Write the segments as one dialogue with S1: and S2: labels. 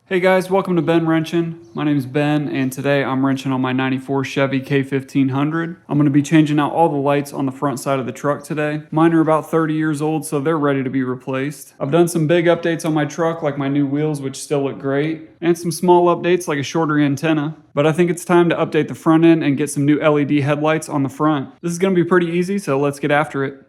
S1: Hey guys, welcome to Ben Wrenchin. My name is Ben, and today I'm wrenching on my 94 Chevy K1500. I'm going to be changing out all the lights on the front side of the truck today. Mine are about 30 years old, so they're ready to be replaced. I've done some big updates on my truck, like my new wheels, which still look great, and some small updates like a shorter antenna. But I think it's time to update the front end and get some new LED headlights on the front. This is going to be pretty easy, so let's get after it.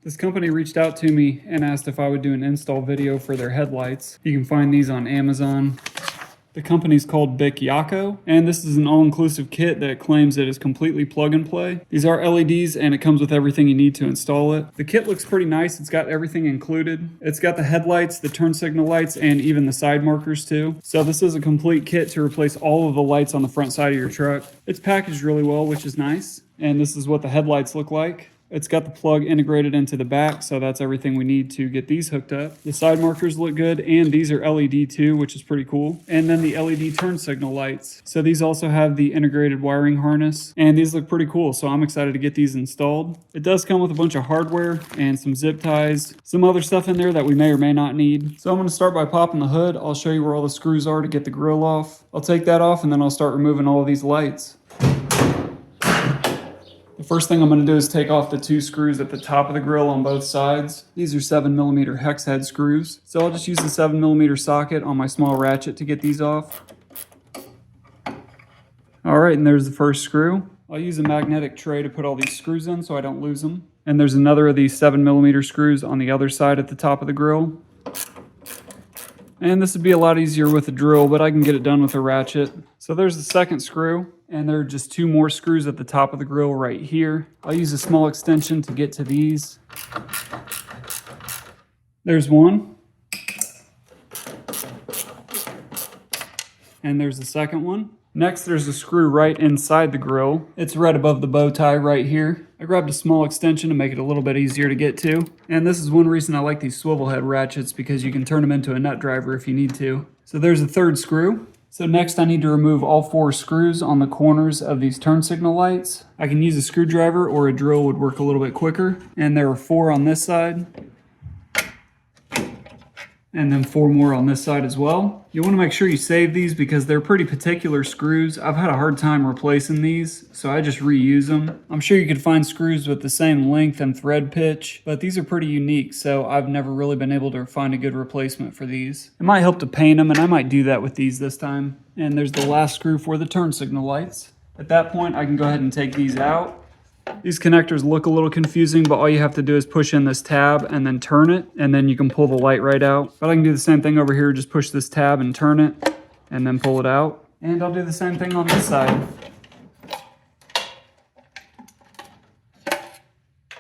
S1: This company reached out to me and asked if I would do an install video for their headlights. You can find these on Amazon. The company's called Bicyaco, and this is an all-inclusive kit that claims it is completely plug and play. These are LEDs, and it comes with everything you need to install it. The kit looks pretty nice. It's got everything included. It's got the headlights, the turn signal lights, and even the side markers too. So this is a complete kit to replace all of the lights on the front side of your truck. It's packaged really well, which is nice. And this is what the headlights look like. It's got the plug integrated into the back, so that's everything we need to get these hooked up. The side markers look good, and these are LED too, which is pretty cool. And then the LED turn signal lights. So these also have the integrated wiring harness, and these look pretty cool, so I'm excited to get these installed. It does come with a bunch of hardware and some zip ties, some other stuff in there that we may or may not need. So I'm going to start by popping the hood. I'll show you where all the screws are to get the grill off. I'll take that off, and then I'll start removing all of these lights. The first thing I'm going to do is take off the two screws at the top of the grill on both sides. These are 7mm hex head screws. So I'll just use the 7mm socket on my small ratchet to get these off. Alright, and there's the first screw. I'll use a magnetic tray to put all these screws in so I don't lose them. And there's another of these 7mm screws on the other side at the top of the grill. And this would be a lot easier with a drill, but I can get it done with a ratchet. So there's the second screw. And there are just two more screws at the top of the grill right here. I'll use a small extension to get to these. There's one. And there's the second one. Next, there's a screw right inside the grill. It's right above the bow tie right here. I grabbed a small extension to make it a little bit easier to get to. And this is one reason I like these swivel head ratchets, because you can turn them into a nut driver if you need to. So there's the third screw. So next I need to remove all four screws on the corners of these turn signal lights. I can use a screwdriver, or a drill would work a little bit quicker. And there are 4 on this side. And then 4 more on this side as well. You want to make sure you save these because they're pretty particular screws. I've had a hard time replacing these, so I just reuse them. I'm sure you could find screws with the same length and thread pitch, but these are pretty unique, so I've never really been able to find a good replacement for these. It might help to paint them, and I might do that with these this time. And there's the last screw for the turn signal lights. At that point, I can go ahead and take these out. These connectors look a little confusing, but all you have to do is push in this tab and then turn it, and then you can pull the light right out. But I can do the same thing over here, just push this tab and turn it, and then pull it out. And I'll do the same thing on this side.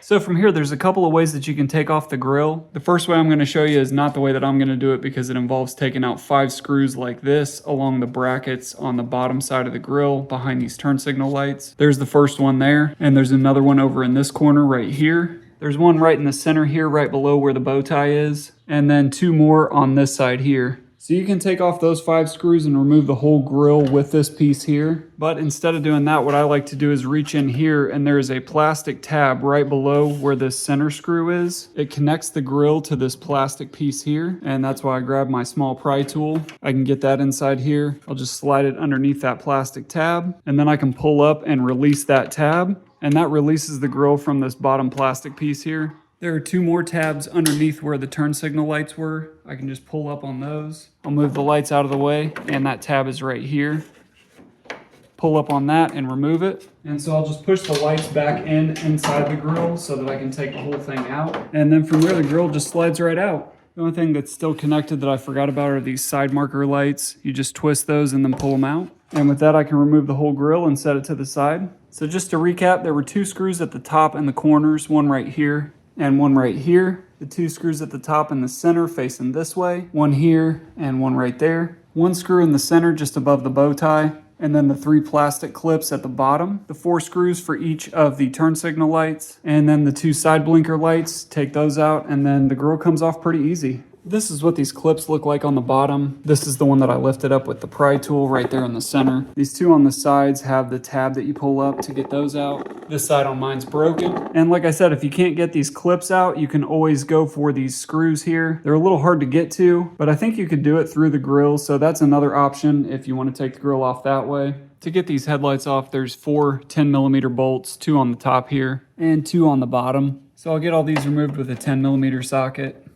S1: So from here, there's a couple of ways that you can take off the grill. The first way I'm going to show you is not the way that I'm going to do it, because it involves taking out 5 screws like this along the brackets on the bottom side of the grill behind these turn signal lights. There's the first one there, and there's another one over in this corner right here. There's one right in the center here, right below where the bow tie is, and then 2 more on this side here. So you can take off those 5 screws and remove the whole grill with this piece here. But instead of doing that, what I like to do is reach in here, and there is a plastic tab right below where this center screw is. It connects the grill to this plastic piece here, and that's why I grab my small pry tool. I can get that inside here. I'll just slide it underneath that plastic tab, and then I can pull up and release that tab, and that releases the grill from this bottom plastic piece here. There are 2 more tabs underneath where the turn signal lights were. I can just pull up on those. I'll move the lights out of the way, and that tab is right here. Pull up on that and remove it. And so I'll just push the lights back inside the grill so that I can take the whole thing out. And then from there, the grill just slides right out. The only thing that's still connected that I forgot about are these side marker lights. You just twist those and then pull them out. And with that, I can remove the whole grill and set it to the side. So just to recap, there were 2 screws at the top and the corners, one right here and one right here. The 2 screws at the top in the center facing this way, one here and one right there. 1 screw in the center just above the bow tie, and then the 3 plastic clips at the bottom, the 4 screws for each of the turn signal lights, and then the 2 side blinker lights. Take those out, and then the grille comes off pretty easy. This is what these clips look like on the bottom. This is the one that I lifted up with the pry tool right there in the center. These 2 on the sides have the tab that you pull up to get those out. This side on mine's broken. And like I said, if you can't get these clips out, you can always go for these screws here. They're a little hard to get to, but I think you could do it through the grille, so that's another option if you want to take the grille off that way. To get these headlights off, there's 4 10mm bolts, 2 on the top here, and 2 on the bottom. So I'll get all these removed with a 10mm socket.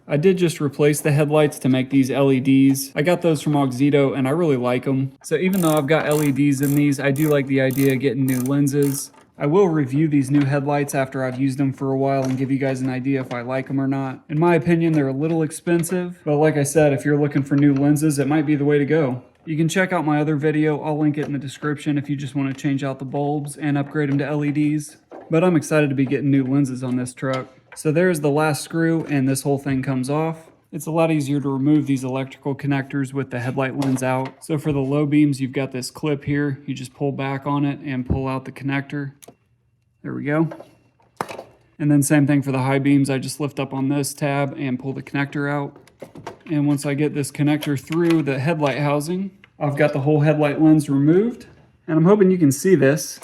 S1: I did just replace the headlights to make these LEDs. I got those from Auxito and I really like them. So even though I've got LEDs in these, I do like the idea of getting new lenses. I will review these new headlights after I've used them for a while and give you guys an idea if I like them or not. In my opinion, they're a little expensive, but like I said, if you're looking for new lenses, it might be the way to go. You can check out my other video. I'll link it in the description if you just want to change out the bulbs and upgrade them to LEDs. But I'm excited to be getting new lenses on this truck. So there's the last screw, and this whole thing comes off. It's a lot easier to remove these electrical connectors with the headlight lens out. So for the low beams, you've got this clip here. You just pull back on it and pull out the connector. There we go. And then same thing for the high beams. I just lift up on this tab and pull the connector out. And once I get this connector through the headlight housing, I've got the whole headlight lens removed. And I'm hoping you can see this.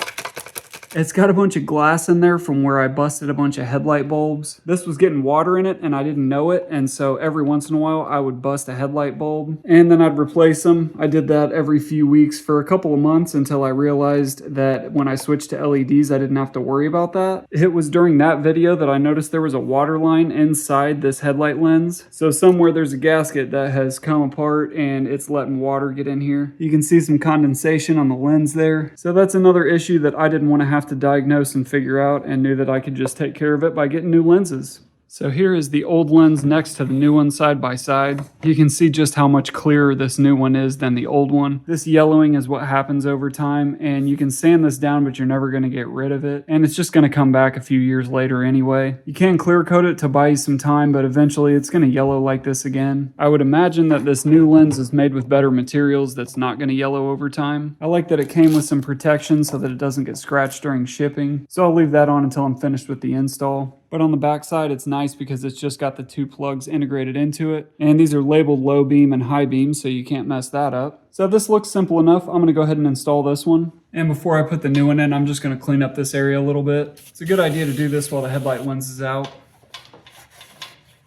S1: It's got a bunch of glass in there from where I busted a bunch of headlight bulbs. This was getting water in it and I didn't know it, and so every once in a while I would bust a headlight bulb and then I'd replace them. I did that every few weeks for a couple of months until I realized that when I switched to LEDs I didn't have to worry about that. It was during that video that I noticed there was a water line inside this headlight lens. So somewhere there's a gasket that has come apart and it's letting water get in here. You can see some condensation on the lens there. So that's another issue that I didn't want to have to diagnose and figure out, and knew that I could just take care of it by getting new lenses. So here is the old lens next to the new one side by side. You can see just how much clearer this new one is than the old one. This yellowing is what happens over time, and you can sand this down, but you're never going to get rid of it. And it's just going to come back a few years later anyway. You can clear coat it to buy you some time, but eventually it's going to yellow like this again. I would imagine that this new lens is made with better materials that's not going to yellow over time. I like that it came with some protection so that it doesn't get scratched during shipping. So I'll leave that on until I'm finished with the install. But on the back side, it's nice because it's just got the 2 plugs integrated into it. And these are labeled low beam and high beam, so you can't mess that up. So this looks simple enough. I'm gonna go ahead and install this one. And before I put the new one in, I'm just gonna clean up this area a little bit. It's a good idea to do this while the headlight lens is out.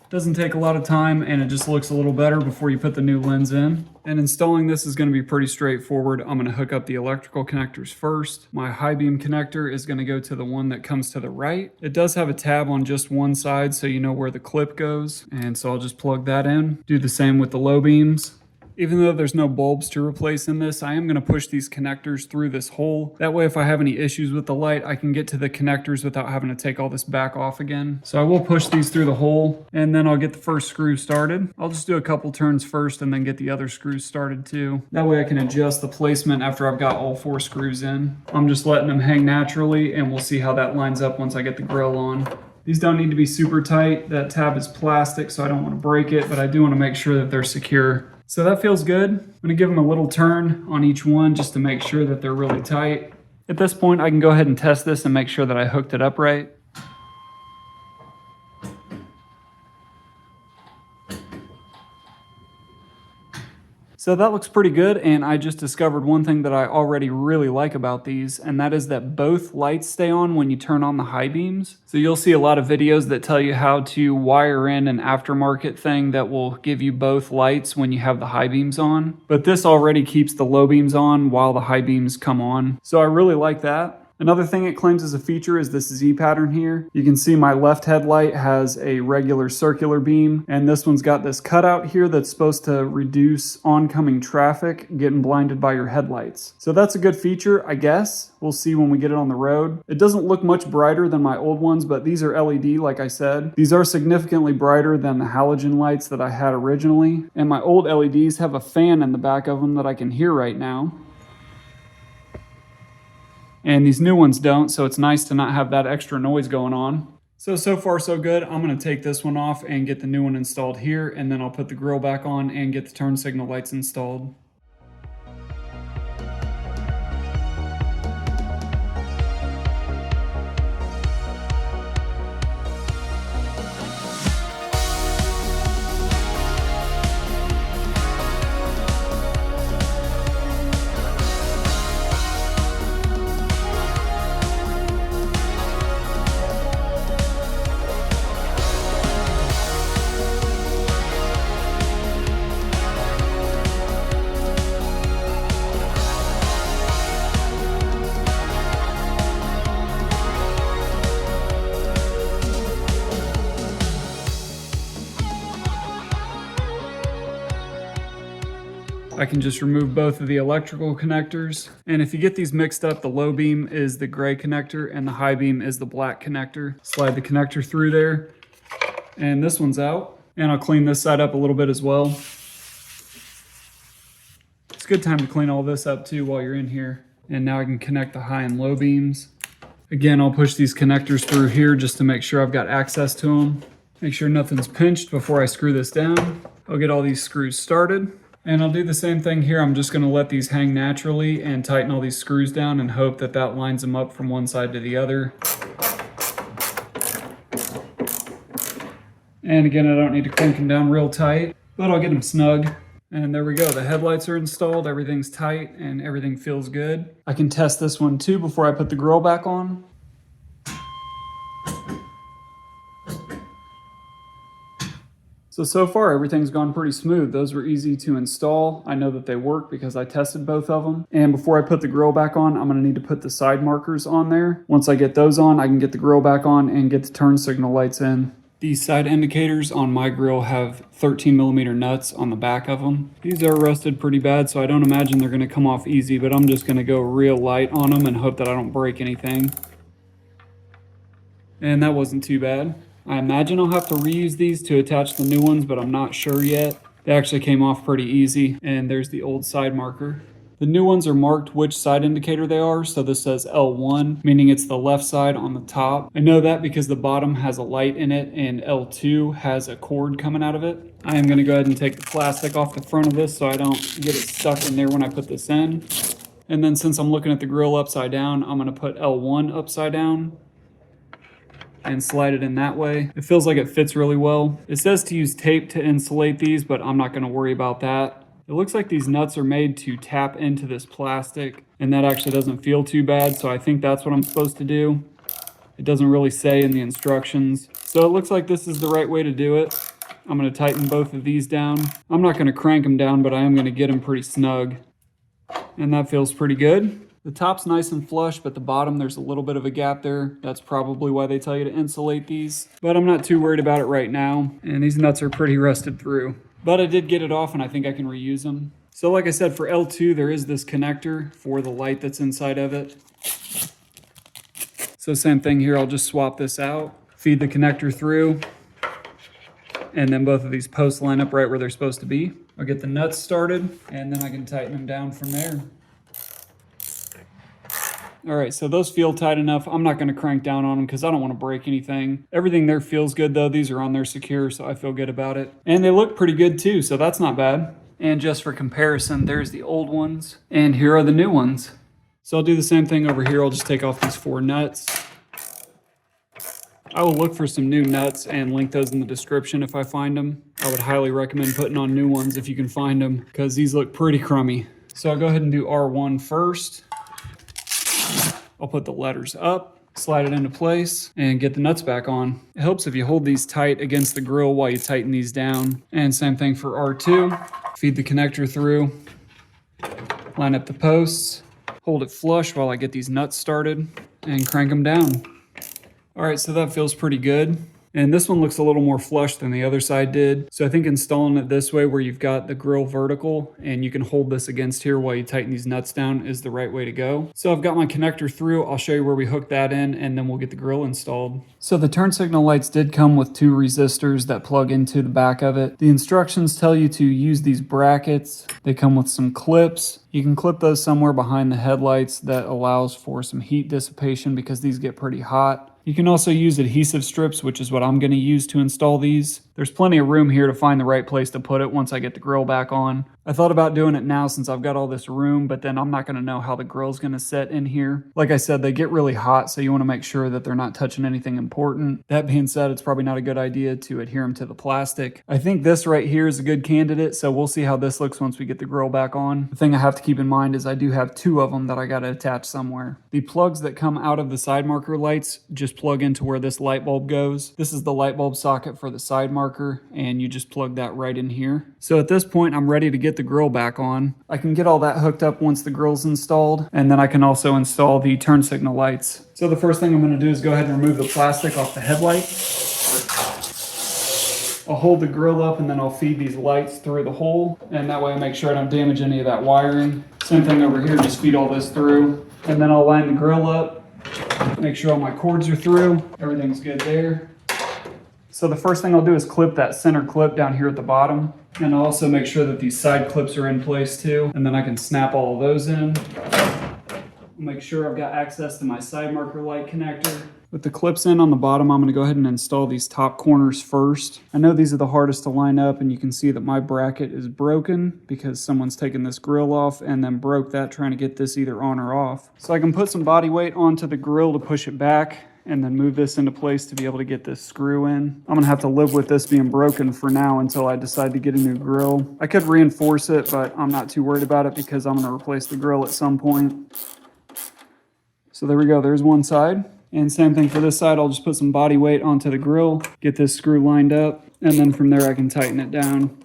S1: Doesn't take a lot of time, and it just looks a little better before you put the new lens in. And installing this is going to be pretty straightforward. I'm going to hook up the electrical connectors first. My high beam connector is going to go to the one that comes to the right. It does have a tab on just one side, so you know where the clip goes. And so I'll just plug that in. Do the same with the low beams. Even though there's no bulbs to replace in this, I am going to push these connectors through this hole. That way if I have any issues with the light, I can get to the connectors without having to take all this back off again. So I will push these through the hole, and then I'll get the first screw started. I'll just do a couple turns first and then get the other screws started too. That way I can adjust the placement after I've got all 4 screws in. I'm just letting them hang naturally, and we'll see how that lines up once I get the grill on. These don't need to be super tight. That tab is plastic, so I don't want to break it, but I do want to make sure that they're secure. So that feels good. I'm going to give them a little turn on each one just to make sure that they're really tight. At this point, I can go ahead and test this and make sure that I hooked it up right. So that looks pretty good, and I just discovered one thing that I already really like about these, and that is that both lights stay on when you turn on the high beams. So you'll see a lot of videos that tell you how to wire in an aftermarket thing that will give you both lights when you have the high beams on. But this already keeps the low beams on while the high beams come on. So I really like that. Another thing it claims as a feature is this Z pattern here. You can see my left headlight has a regular circular beam, and this one's got this cutout here that's supposed to reduce oncoming traffic getting blinded by your headlights. So that's a good feature, I guess. We'll see when we get it on the road. It doesn't look much brighter than my old ones, but these are LED, like I said. These are significantly brighter than the halogen lights that I had originally, and my old LEDs have a fan in the back of them that I can hear right now. And these new ones don't, so it's nice to not have that extra noise going on. So far so good. I'm gonna take this one off and get the new one installed here, and then I'll put the grill back on and get the turn signal lights installed. I can just remove both of the electrical connectors. And if you get these mixed up, the low beam is the gray connector and the high beam is the black connector. Slide the connector through there. And this one's out. And I'll clean this side up a little bit as well. It's a good time to clean all this up too while you're in here. And now I can connect the high and low beams. Again, I'll push these connectors through here just to make sure I've got access to them. Make sure nothing's pinched before I screw this down. I'll get all these screws started. And I'll do the same thing here. I'm just gonna let these hang naturally and tighten all these screws down and hope that that lines them up from one side to the other. And again, I don't need to crank them down real tight, but I'll get them snug. And there we go, the headlights are installed, everything's tight, and everything feels good. I can test this one too before I put the grill back on. So far everything's gone pretty smooth. Those were easy to install. I know that they work because I tested both of them. And before I put the grill back on, I'm gonna need to put the side markers on there. Once I get those on, I can get the grill back on and get the turn signal lights in. These side indicators on my grill have 13mm nuts on the back of them. These are rusted pretty bad, so I don't imagine they're gonna come off easy, but I'm just gonna go real light on them and hope that I don't break anything. And that wasn't too bad. I imagine I'll have to reuse these to attach the new ones, but I'm not sure yet. They actually came off pretty easy, and there's the old side marker. The new ones are marked which side indicator they are, so this says L1, meaning it's the left side on the top. I know that because the bottom has a light in it, and L2 has a cord coming out of it. I am gonna go ahead and take the plastic off the front of this so I don't get it stuck in there when I put this in. And then since I'm looking at the grill upside down, I'm gonna put L1 upside down and slide it in that way. It feels like it fits really well. It says to use tape to insulate these, but I'm not gonna worry about that. It looks like these nuts are made to tap into this plastic, and that actually doesn't feel too bad, so I think that's what I'm supposed to do. It doesn't really say in the instructions. So it looks like this is the right way to do it. I'm gonna tighten both of these down. I'm not gonna crank them down, but I am gonna get them pretty snug. And that feels pretty good. The top's nice and flush, but the bottom, there's a little bit of a gap there. That's probably why they tell you to insulate these. But I'm not too worried about it right now. And these nuts are pretty rusted through. But I did get it off and I think I can reuse them. So like I said, for L2, there is this connector for the light that's inside of it. So same thing here, I'll just swap this out, feed the connector through, and then both of these posts line up right where they're supposed to be. I'll get the nuts started, and then I can tighten them down from there. All right, so those feel tight enough. I'm not gonna crank down on them because I don't wanna break anything. Everything there feels good though. These are on there secure, so I feel good about it. And they look pretty good too, so that's not bad. And just for comparison, there's the old ones, and here are the new ones. So I'll do the same thing over here. I'll just take off these 4 nuts. I will look for some new nuts and link those in the description if I find them. I would highly recommend putting on new ones if you can find them, because these look pretty crummy. So I'll go ahead and do R1 first. I'll put the letters up, slide it into place, and get the nuts back on. It helps if you hold these tight against the grill while you tighten these down. And same thing for R2. Feed the connector through, line up the posts, hold it flush while I get these nuts started, and crank them down. All right, so that feels pretty good. And this one looks a little more flush than the other side did. So I think installing it this way where you've got the grill vertical and you can hold this against here while you tighten these nuts down is the right way to go. So I've got my connector through. I'll show you where we hook that in and then we'll get the grill installed. So the turn signal lights did come with 2 resistors that plug into the back of it. The instructions tell you to use these brackets. They come with some clips. You can clip those somewhere behind the headlights. That allows for some heat dissipation because these get pretty hot. You can also use adhesive strips, which is what I'm going to use to install these. There's plenty of room here to find the right place to put it once I get the grill back on. I thought about doing it now since I've got all this room, but then I'm not going to know how the grill's going to set in here. Like I said, they get really hot, so you want to make sure that they're not touching anything important. That being said, it's probably not a good idea to adhere them to the plastic. I think this right here is a good candidate, so we'll see how this looks once we get the grill back on. The thing I have to keep in mind is I do have 2 of them that I got to attach somewhere. The plugs that come out of the side marker lights just plug into where this light bulb goes. This is the light bulb socket for the side marker, and you just plug that right in here. So at this point, I'm ready to get the grill back on. I can get all that hooked up once the grill's installed, and then I can also install the turn signal lights. So the first thing I'm going to do is go ahead and remove the plastic off the headlight. I'll hold the grill up and then I'll feed these lights through the hole, and that way I make sure I don't damage any of that wiring. Same thing over here, just feed all this through, and then I'll line the grill up, make sure all my cords are through, everything's good there. So the first thing I'll do is clip that center clip down here at the bottom, and I'll also make sure that these side clips are in place too, and then I can snap all of those in. Make sure I've got access to my side marker light connector. With the clips in on the bottom, I'm going to go ahead and install these top corners first. I know these are the hardest to line up, and you can see that my bracket is broken because someone's taken this grill off and then broke that trying to get this either on or off. So I can put some body weight onto the grill to push it back and then move this into place to be able to get this screw in. I'm gonna have to live with this being broken for now until I decide to get a new grill. I could reinforce it, but I'm not too worried about it because I'm gonna replace the grill at some point. So there we go, there's one side. And same thing for this side, I'll just put some body weight onto the grill, get this screw lined up, and then from there I can tighten it down.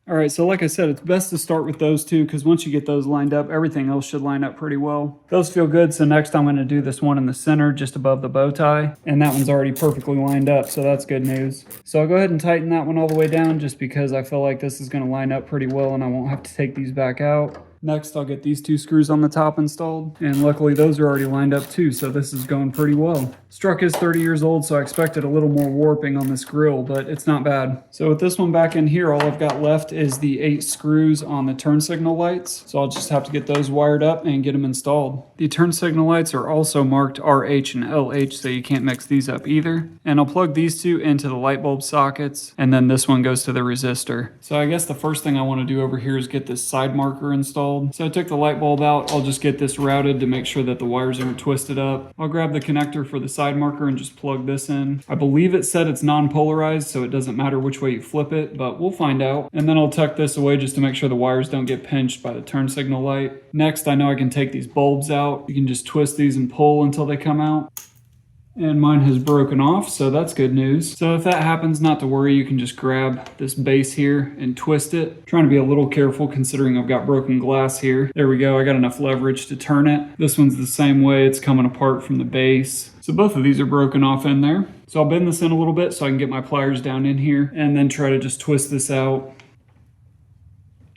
S1: All right, so like I said, it's best to start with those two because once you get those lined up, everything else should line up pretty well. Those feel good, so next I'm gonna do this one in the center just above the bow tie, and that one's already perfectly lined up, so that's good news. So I'll go ahead and tighten that one all the way down just because I feel like this is gonna line up pretty well and I won't have to take these back out. Next, I'll get these two screws on the top installed, and luckily those are already lined up too, so this is going pretty well. This truck is 30 years old, so I expected a little more warping on this grill, but it's not bad. So with this one back in here, all I've got left is the 8 screws on the turn signal lights, so I'll just have to get those wired up and get them installed. The turn signal lights are also marked RH and LH, so you can't mix these up either. And I'll plug these two into the light bulb sockets, and then this one goes to the resistor. So I guess the first thing I want to do over here is get this side marker installed. So I took the light bulb out. I'll just get this routed to make sure that the wires aren't twisted up. I'll grab the connector for the side marker and just plug this in. I believe it said it's non-polarized, so it doesn't matter which way you flip it, but we'll find out. And then I'll tuck this away just to make sure the wires don't get pinched by the turn signal light. Next, I know I can take these bulbs out. You can just twist these and pull until they come out. And mine has broken off, so that's good news. So if that happens, not to worry, you can just grab this base here and twist it. Trying to be a little careful considering I've got broken glass here. There we go, I got enough leverage to turn it. This one's the same way, it's coming apart from the base. So both of these are broken off in there. So I'll bend this in a little bit so I can get my pliers down in here and then try to just twist this out.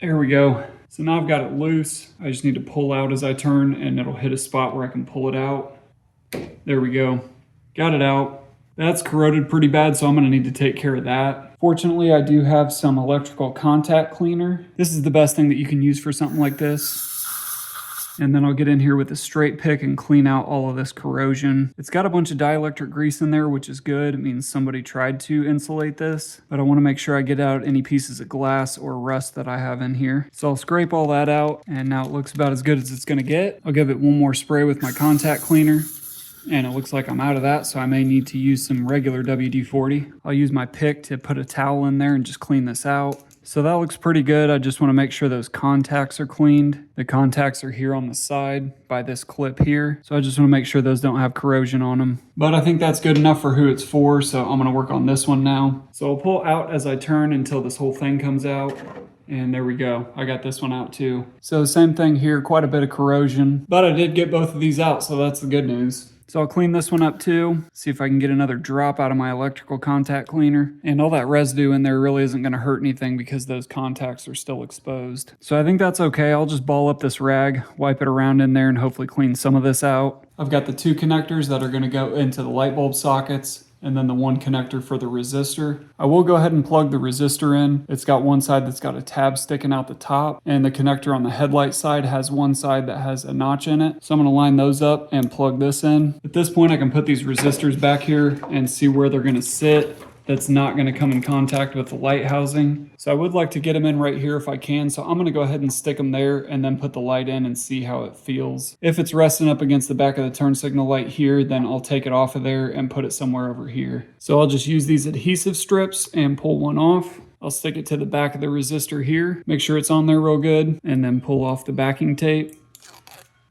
S1: There we go. So now I've got it loose. I just need to pull out as I turn and it'll hit a spot where I can pull it out. There we go. Got it out. That's corroded pretty bad, so I'm going to need to take care of that. Fortunately, I do have some electrical contact cleaner. This is the best thing that you can use for something like this. And then I'll get in here with a straight pick and clean out all of this corrosion. It's got a bunch of dielectric grease in there, which is good. It means somebody tried to insulate this, but I want to make sure I get out any pieces of glass or rust that I have in here. So I'll scrape all that out, and now it looks about as good as it's going to get. I'll give it one more spray with my contact cleaner. And it looks like I'm out of that, so I may need to use some regular WD-40. I'll use my pick to put a towel in there and just clean this out. So that looks pretty good. I just want to make sure those contacts are cleaned. The contacts are here on the side by this clip here. So I just want to make sure those don't have corrosion on them. But I think that's good enough for who it's for, so I'm going to work on this one now. So I'll pull out as I turn until this whole thing comes out. And there we go. I got this one out too. So same thing here, quite a bit of corrosion. But I did get both of these out, so that's the good news. So I'll clean this one up too, see if I can get another drop out of my electrical contact cleaner. And all that residue in there really isn't going to hurt anything because those contacts are still exposed. So I think that's okay. I'll just ball up this rag, wipe it around in there, and hopefully clean some of this out. I've got the 2 connectors that are going to go into the light bulb sockets, and then the 1 connector for the resistor. I will go ahead and plug the resistor in. It's got one side that's got a tab sticking out the top, and the connector on the headlight side has one side that has a notch in it. So I'm gonna line those up and plug this in. At this point, I can put these resistors back here and see where they're gonna sit. That's not going to come in contact with the light housing. So I would like to get them in right here if I can. So I'm going to go ahead and stick them there and then put the light in and see how it feels. If it's resting up against the back of the turn signal light here, then I'll take it off of there and put it somewhere over here. So I'll just use these adhesive strips and pull one off. I'll stick it to the back of the resistor here, make sure it's on there real good, and then pull off the backing tape.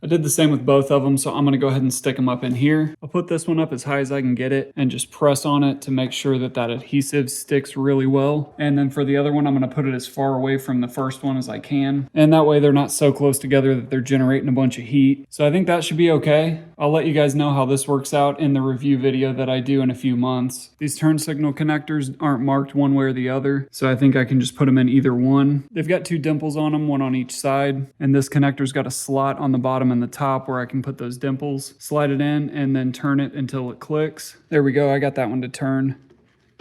S1: I did the same with both of them, so I'm going to go ahead and stick them up in here. I'll put this one up as high as I can get it and just press on it to make sure that that adhesive sticks really well. And then for the other one, I'm going to put it as far away from the first one as I can. And that way they're not so close together that they're generating a bunch of heat. So I think that should be okay. I'll let you guys know how this works out in the review video that I do in a few months. These turn signal connectors aren't marked one way or the other, so I think I can just put them in either one. They've got 2 dimples on them, one on each side, and this connector's got a slot on the bottom and the top where I can put those dimples, slide it in, and then turn it until it clicks. There we go, I got that one to turn.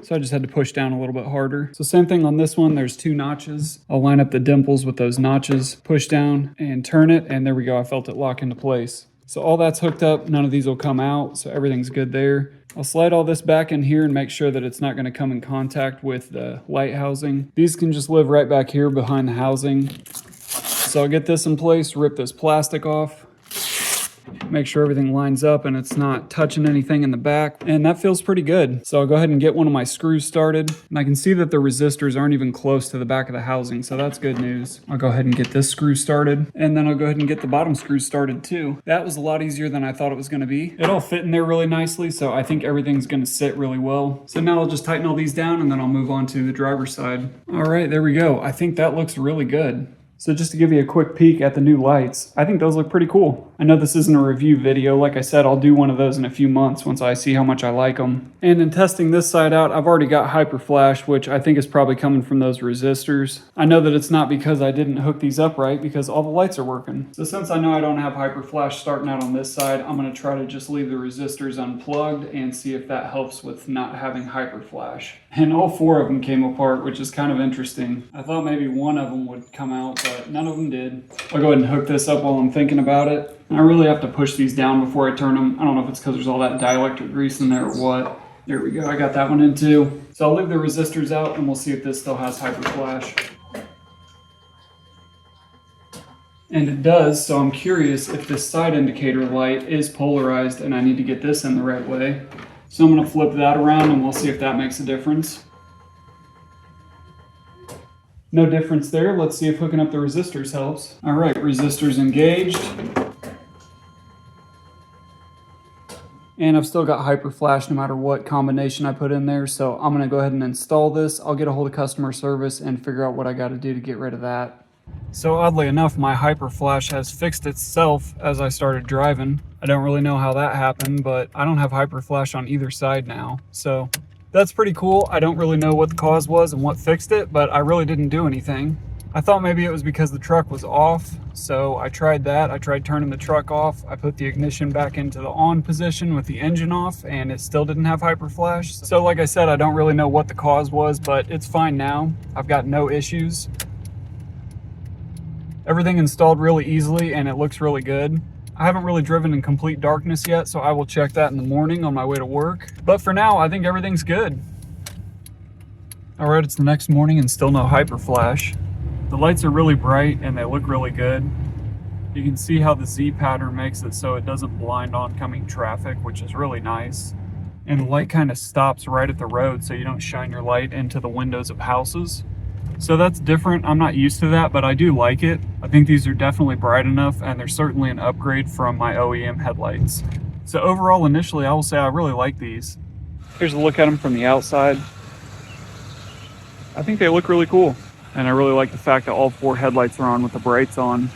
S1: So I just had to push down a little bit harder. So same thing on this one, there's 2 notches. I'll line up the dimples with those notches, push down and turn it, and there we go, I felt it lock into place. So all that's hooked up, none of these will come out, so everything's good there. I'll slide all this back in here and make sure that it's not going to come in contact with the light housing. These can just live right back here behind the housing. So I'll get this in place, rip this plastic off, make sure everything lines up and it's not touching anything in the back, and that feels pretty good. So I'll go ahead and get one of my screws started, and I can see that the resistors aren't even close to the back of the housing, so that's good news. I'll go ahead and get this screw started, and then I'll go ahead and get the bottom screw started too. That was a lot easier than I thought it was going to be. It all fit in there really nicely, so I think everything's going to sit really well. So now I'll just tighten all these down and then I'll move on to the driver's side. All right, there we go. I think that looks really good. So just to give you a quick peek at the new lights, I think those look pretty cool. I know this isn't a review video. Like I said, I'll do one of those in a few months once I see how much I like them. And in testing this side out, I've already got Hyperflash, which I think is probably coming from those resistors. I know that it's not because I didn't hook these up right, because all the lights are working. So since I know I don't have Hyperflash starting out on this side, I'm gonna try to just leave the resistors unplugged and see if that helps with not having Hyperflash. And all 4 of them came apart, which is kind of interesting. I thought maybe one of them would come out, but none of them did. I'll go ahead and hook this up while I'm thinking about it. I really have to push these down before I turn them. I don't know if it's because there's all that dielectric grease in there or what. There we go, I got that one in too. So I'll leave the resistors out and we'll see if this still has Hyperflash. And it does, so I'm curious if this side indicator light is polarized and I need to get this in the right way. So I'm gonna flip that around and we'll see if that makes a difference. No difference there. Let's see if hooking up the resistors helps. All right, resistors engaged. And I've still got Hyperflash no matter what combination I put in there, so I'm gonna go ahead and install this. I'll get a hold of customer service and figure out what I gotta do to get rid of that. So oddly enough, my Hyperflash has fixed itself as I started driving. I don't really know how that happened, but I don't have Hyperflash on either side now, so that's pretty cool. I don't really know what the cause was and what fixed it, but I really didn't do anything. I thought maybe it was because the truck was off, so I tried that. I tried turning the truck off. I put the ignition back into the on position with the engine off, and it still didn't have Hyperflash. So like I said, I don't really know what the cause was, but it's fine now. I've got no issues. Everything installed really easily, and it looks really good. I haven't really driven in complete darkness yet, so I will check that in the morning on my way to work. But for now, I think everything's good. All right, it's the next morning and still no Hyperflash. The lights are really bright and they look really good. You can see how the Z pattern makes it so it doesn't blind oncoming traffic, which is really nice. And the light kind of stops right at the road so you don't shine your light into the windows of houses. So that's different. I'm not used to that, but I do like it. I think these are definitely bright enough, and they're certainly an upgrade from my OEM headlights. So overall, initially, I will say I really like these. Here's a look at them from the outside. I think they look really cool. And I really like the fact that all 4 headlights are on with the brights on.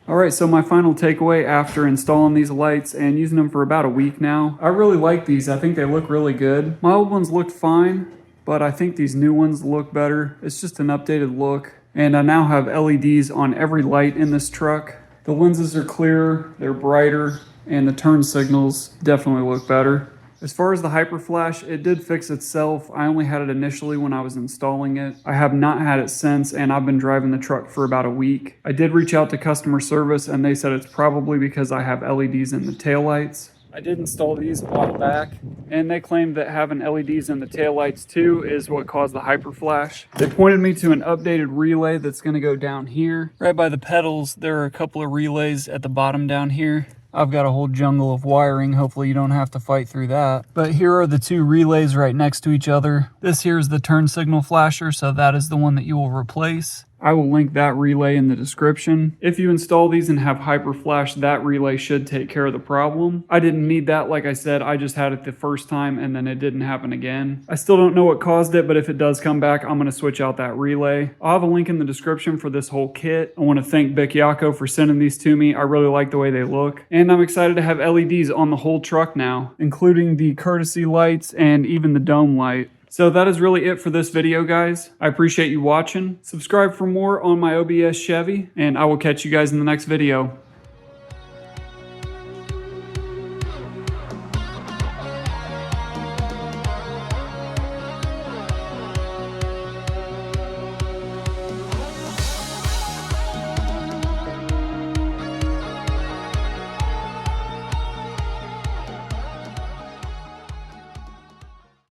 S1: All right, so my final takeaway after installing these lights and using them for about a week now, I really like these. I think they look really good. My old ones looked fine, but I think these new ones look better. It's just an updated look. And I now have LEDs on every light in this truck. The lenses are clearer, they're brighter, and the turn signals definitely look better. As far as the Hyperflash, it did fix itself. I only had it initially when I was installing it. I have not had it since, and I've been driving the truck for about a week. I did reach out to customer service, and they said it's probably because I have LEDs in the taillights. I did install these on the back, and they claimed that having LEDs in the taillights too is what caused the Hyperflash. They pointed me to an updated relay that's gonna go down here. Right by the pedals, there are a couple of relays at the bottom down here. I've got a whole jungle of wiring. Hopefully you don't have to fight through that. But here are the 2 relays right next to each other. This here is the turn signal flasher, so that is the one that you will replace. I will link that relay in the description. If you install these and have Hyperflash, that relay should take care of the problem. I didn't need that, like I said, I just had it the first time and then it didn't happen again. I still don't know what caused it, but if it does come back, I'm gonna switch out that relay. I'll have a link in the description for this whole kit. I wanna thank Bicyaco for sending these to me. I really like the way they look. And I'm excited to have LEDs on the whole truck now, including the courtesy lights and even the dome light. So that is really it for this video, guys. I appreciate you watching. Subscribe for more on my OBS Chevy, and I will catch you guys in the next video.